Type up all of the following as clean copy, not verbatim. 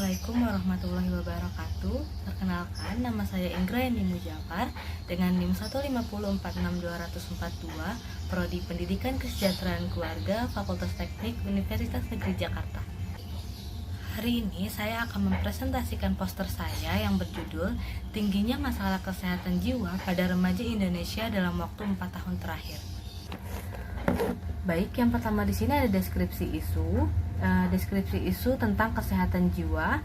Assalamualaikum warahmatullahi wabarakatuh. Perkenalkan, nama saya Ingrayani Mujafar dengan NIM 150466242, Prodi Pendidikan Kesejahteraan Keluarga, Fakultas Teknik Universitas Negeri Jakarta. Hari ini saya akan mempresentasikan poster saya yang berjudul Tingginya Masalah Kesehatan Jiwa pada Remaja Indonesia dalam Waktu 4 tahun terakhir. Baik, yang pertama di sini ada deskripsi isu tentang kesehatan jiwa.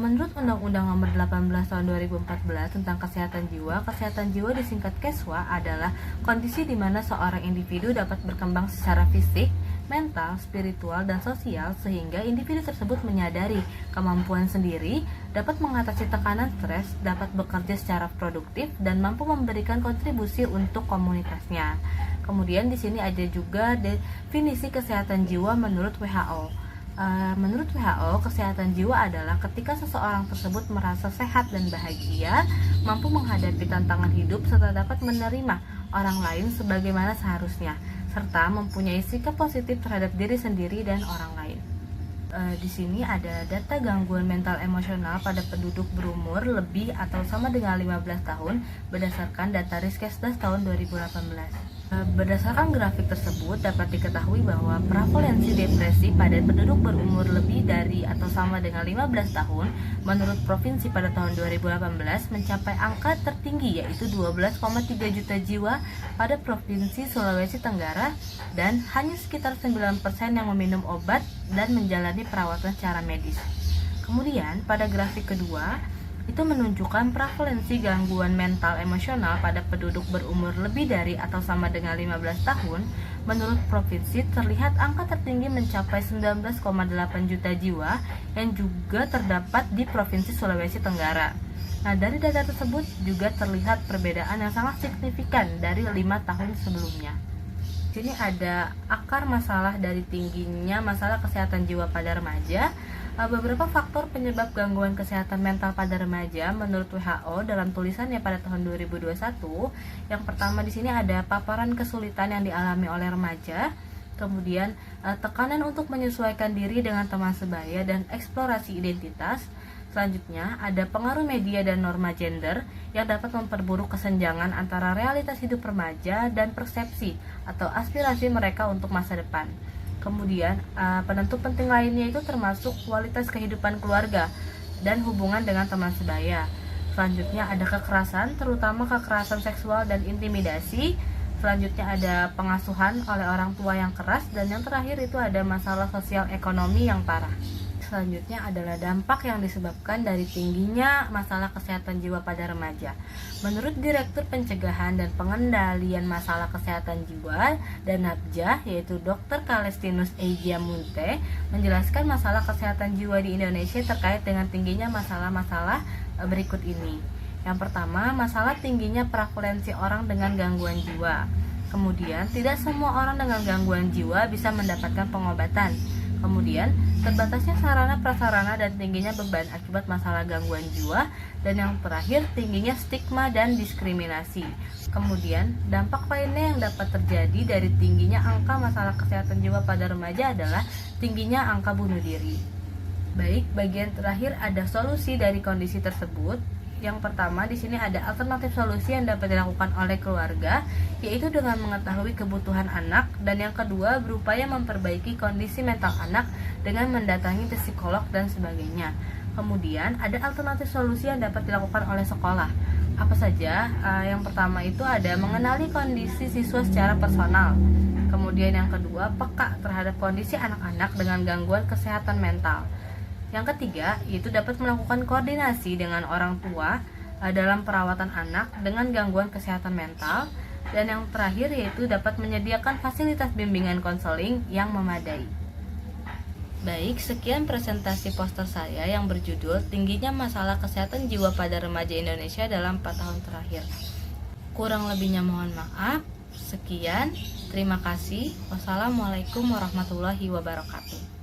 Menurut Undang-Undang Nomor 18 Tahun 2014 tentang kesehatan jiwa disingkat KESWA adalah kondisi di mana seorang individu dapat berkembang secara fisik, mental, spiritual, dan sosial sehingga individu tersebut menyadari kemampuan sendiri, dapat mengatasi tekanan stres, dapat bekerja secara produktif, dan mampu memberikan kontribusi untuk komunitasnya. Kemudian di sini ada juga definisi kesehatan jiwa menurut WHO. Menurut WHO, kesehatan jiwa adalah ketika seseorang tersebut merasa sehat dan bahagia, mampu menghadapi tantangan hidup serta dapat menerima orang lain sebagaimana seharusnya, serta mempunyai sikap positif terhadap diri sendiri dan orang lain. Di sini ada data gangguan mental emosional pada penduduk berumur lebih atau sama dengan 15 tahun berdasarkan data Riskesdas tahun 2018. Berdasarkan grafik tersebut dapat diketahui bahwa prevalensi depresi pada penduduk berumur lebih dari atau sama dengan 15 tahun menurut provinsi pada tahun 2018 mencapai angka tertinggi yaitu 12,3 juta jiwa pada Provinsi Sulawesi Tenggara dan hanya sekitar 9% yang meminum obat dan menjalani perawatan secara medis. Kemudian pada grafik kedua itu menunjukkan prevalensi gangguan mental emosional pada penduduk berumur lebih dari atau sama dengan 15 tahun. Menurut provinsi terlihat angka tertinggi mencapai 19,8 juta jiwa yang juga terdapat di Provinsi Sulawesi Tenggara. Nah, dari data tersebut juga terlihat perbedaan yang sangat signifikan dari 5 tahun sebelumnya. Di sini ada akar masalah dari tingginya masalah kesehatan jiwa pada remaja. Beberapa faktor penyebab gangguan kesehatan mental pada remaja menurut WHO dalam tulisannya pada tahun 2021. Yang pertama di sini ada paparan kesulitan yang dialami oleh remaja, kemudian tekanan untuk menyesuaikan diri dengan teman sebaya dan eksplorasi identitas. Selanjutnya ada pengaruh media dan norma gender yang dapat memperburuk kesenjangan antara realitas hidup remaja dan persepsi atau aspirasi mereka untuk masa depan. Kemudian penentu penting lainnya itu termasuk kualitas kehidupan keluarga dan hubungan dengan teman sebaya. Selanjutnya ada kekerasan, terutama kekerasan seksual dan intimidasi. Selanjutnya ada pengasuhan oleh orang tua yang keras, dan yang terakhir itu ada masalah sosial ekonomi yang parah. Selanjutnya adalah dampak yang disebabkan dari tingginya masalah kesehatan jiwa pada remaja. Menurut Direktur Pencegahan dan Pengendalian Masalah Kesehatan Jiwa dan Nabjah, yaitu Dr. Kalestinus Ejiamunte, menjelaskan masalah kesehatan jiwa di Indonesia terkait dengan tingginya masalah-masalah berikut ini. Yang pertama, masalah tingginya prevalensi orang dengan gangguan jiwa. Kemudian, tidak semua orang dengan gangguan jiwa bisa mendapatkan pengobatan. Kemudian, terbatasnya sarana prasarana dan tingginya beban akibat masalah gangguan jiwa. Dan yang terakhir, tingginya stigma dan diskriminasi. Kemudian, dampak lainnya yang dapat terjadi dari tingginya angka masalah kesehatan jiwa pada remaja adalah tingginya angka bunuh diri. Baik, bagian terakhir ada solusi dari kondisi tersebut. Yang pertama di sini ada alternatif solusi yang dapat dilakukan oleh keluarga, yaitu dengan mengetahui kebutuhan anak, dan yang kedua berupaya memperbaiki kondisi mental anak dengan mendatangi psikolog dan sebagainya. Kemudian ada alternatif solusi yang dapat dilakukan oleh sekolah. Apa saja? Yang pertama itu ada mengenali kondisi siswa secara personal. Kemudian yang kedua, peka terhadap kondisi anak-anak dengan gangguan kesehatan mental. Yang ketiga, yaitu dapat melakukan koordinasi dengan orang tua dalam perawatan anak dengan gangguan kesehatan mental. Dan yang terakhir, yaitu dapat menyediakan fasilitas bimbingan konseling yang memadai. Baik, sekian presentasi poster saya yang berjudul Tingginya Masalah Kesehatan Jiwa pada Remaja Indonesia dalam 4 tahun terakhir. Kurang lebihnya mohon maaf. Sekian, terima kasih. Wassalamualaikum warahmatullahi wabarakatuh.